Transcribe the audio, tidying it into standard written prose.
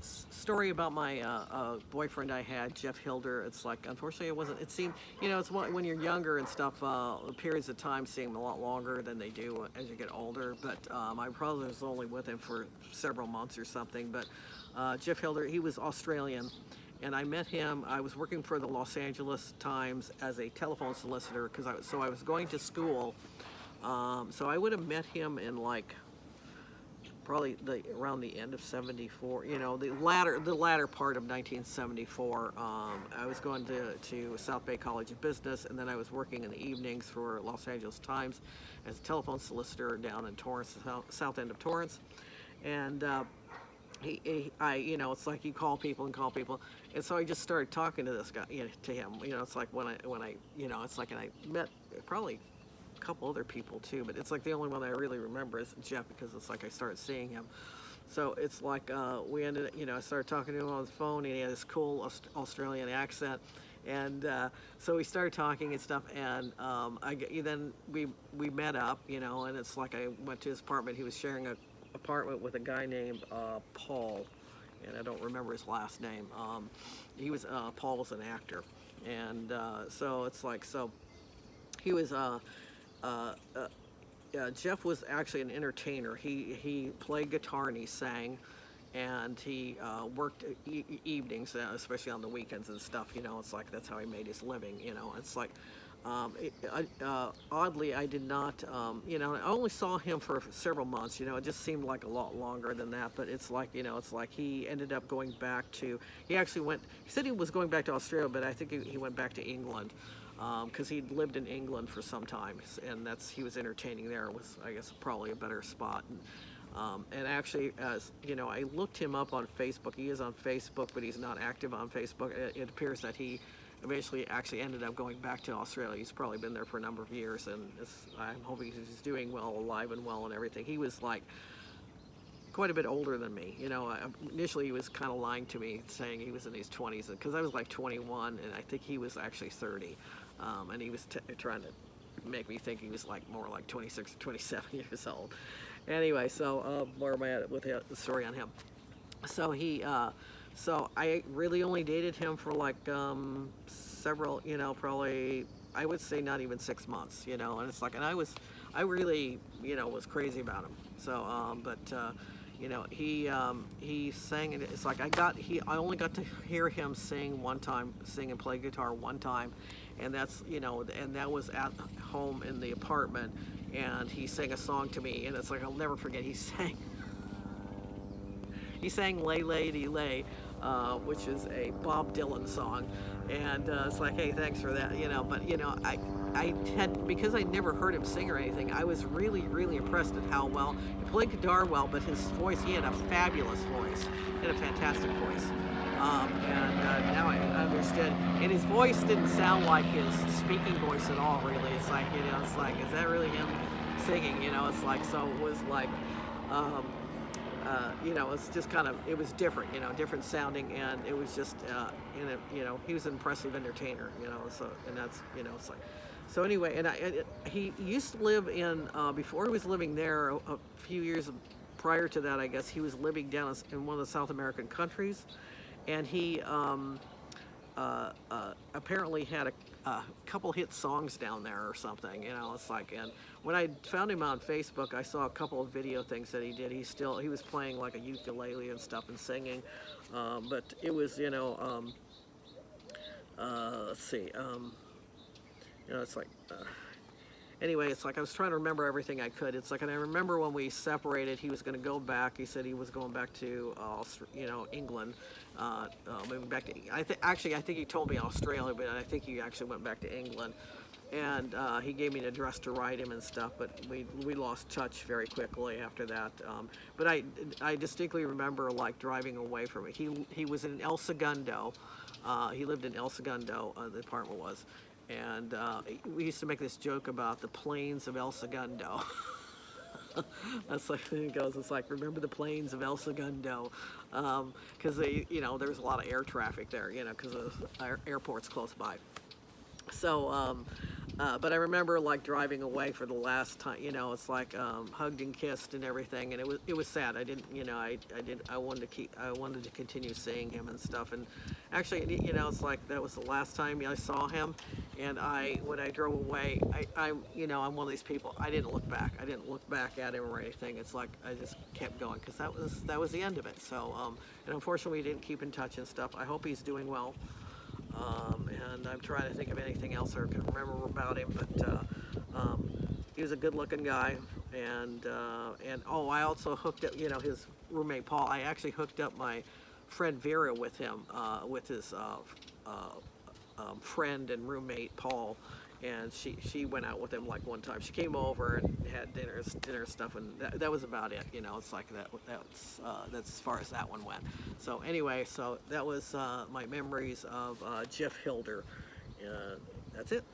Story about my boyfriend I had, Geoff Hilder. It's like, unfortunately, it wasn't. It seemed, it's when you're younger and stuff. Periods of time seem a lot longer than they do as you get older. But my brother was only with him for several months or something. But Geoff Hilder, he was Australian, and I met him. I was working for the Los Angeles Times as a telephone solicitor because I was going to school. So I would have met him in like probably around the end of '74. The latter part of 1974. I was going to South Bay College of Business, and then I was working in the evenings for Los Angeles Times as a telephone solicitor down in Torrance, south end of Torrance. And it's like you call people and call people, and so I just started talking to this guy, to him. It's like it's like, and I met probably couple other people too, but it's like the only one I really remember is Geoff, because it's like I started seeing him. So it's like we ended, I started talking to him on the phone, and he had this cool Australian accent, and so we started talking and stuff, and then we met up, and it's like I went to his apartment. He was sharing a apartment with a guy named Paul, and I don't remember his last name. Paul was an actor, and so it's like, so he was Geoff was actually an entertainer. He played guitar and he sang, and he worked evenings, especially on the weekends and stuff. It's like that's how he made his living. It's like oddly, I did not. I only saw him for several months. It just seemed like a lot longer than that. But it's like, it's like he ended up going back to. He actually went. He said he was going back to Australia, but I think he went back to England. Because he'd lived in England for some time, and he was entertaining there. It was, I guess, probably a better spot. And actually, as I looked him up on Facebook. He is on Facebook, but he's not active on Facebook. It appears that he eventually actually ended up going back to Australia. He's probably been there for a number of years, and I'm hoping he's doing well, alive and well, and everything. He was like quite a bit older than me. Initially he was kind of lying to me, saying he was in his 20s, because I was like 21, and I think he was actually 30. And he was trying to make me think he was like more like 26 or 27 years old. Anyway, so where am I at with the story on him? So so I really only dated him for like several, probably, I would say not even 6 months, and it's like, and I really, was crazy about him. So, he sang, and it's like I only got to hear him sing and play guitar one time, and that's, and that was at home in the apartment, and he sang a song to me, and it's like, I'll never forget, he sang Lay Lady Lay, which is a Bob Dylan song, and it's like, hey, thanks for that, but I had, because I never heard him sing or anything, I was really, really impressed at how well he played guitar well, but his voice, he had a fabulous voice, he had a fantastic voice. And now I understood, and his voice didn't sound like his speaking voice at all, really. It's like, it's like, is that really him singing? It's like, so it was like, it's just kind of, it was different, different sounding, and it was just, he was an impressive entertainer, so, and that's, it's like, so anyway, and he used to live in, before he was living there, a few years prior to that, I guess, he was living down in one of the South American countries, and he apparently had a couple hit songs down there or something, it's like, and when I found him on Facebook, I saw a couple of video things that he did. He was playing like a ukulele and stuff and singing, but it was, let's see, it's like, anyway, it's like I was trying to remember everything I could. It's like, and I remember when we separated, he was going to go back. He said he was going back to, England, moving back to. I think he told me Australia, but I think he actually went back to England. And he gave me an address to write him and stuff, but we lost touch very quickly after that. But I distinctly remember like driving away from it. He was in El Segundo. He lived in El Segundo. The apartment was. And we used to make this joke about the plains of El Segundo. That's like, it goes, it's like, remember the plains of El Segundo, because there was a lot of air traffic there, because the airport's close by. So But I remember like driving away for the last time, it's like hugged and kissed and everything, and it was sad. I didn't, I wanted to continue seeing him and stuff. And actually, it's like that was the last time I saw him. And when I drove away, I'm one of these people. I didn't look back. I didn't look back at him or anything. It's like I just kept going because that was the end of it. So, and unfortunately, we didn't keep in touch and stuff. I hope he's doing well. And I'm trying to think of anything else I can remember about him, but he was a good-looking guy, and oh, I also hooked up, his roommate Paul. I actually hooked up my friend Vera with him, with his friend and roommate Paul, and she went out with him like one time. She came over and had dinner stuff, and that was about it. It's like that's as far as that one went. So anyway, so that was my memories of Geoff Hilder. That's it.